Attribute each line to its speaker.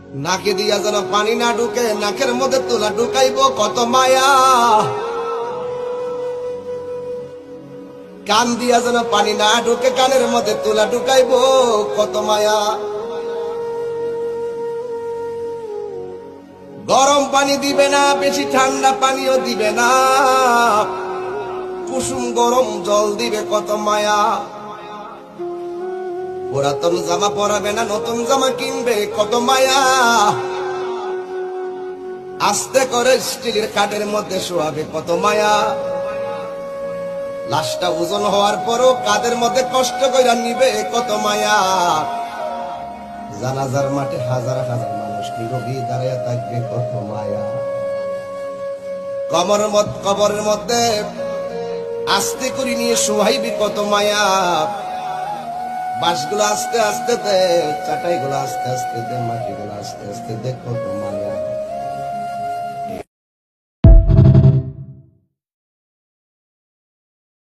Speaker 1: নাকে দিয়া যেন পানি না ঢুকে নাকের মধ্যে তুলা ঢুকাইব কত মায়া। কান দিয়া যেন পানি না ঢুকে কানের মধ্যে তুলা ঢুকাইব কত মায়া। গরম পানি দিবে না, বেশি ঠান্ডা পানিও দিবে না, কুসুম গরম জল দিবে কত মায়া। পুরাতন জামা পরাবে না, নতুন জামা কিনবে কত মায়া। আস্তে করে স্টিলের খাটের মধ্যে শোয়াবে কত মায়া। লাশটা ওজন হওয়ার পরও কাদের মধ্যে কষ্ট করে নিবে কত মায়া। জানাজার মাঠে হাজার হাজার মানুষ নীরবে দাঁড়িয়ে থাকবে কত মায়া। কবরের মধ্যে আস্তে করে নিয়ে শোয়াইবি কত মায়া। বাঁশগুলো আস্তে আস্তে দে, চাটাইগুলো আস্তে আস্তে দে, মাটিগুলো আস্তে আস্তে দে কত মায়া।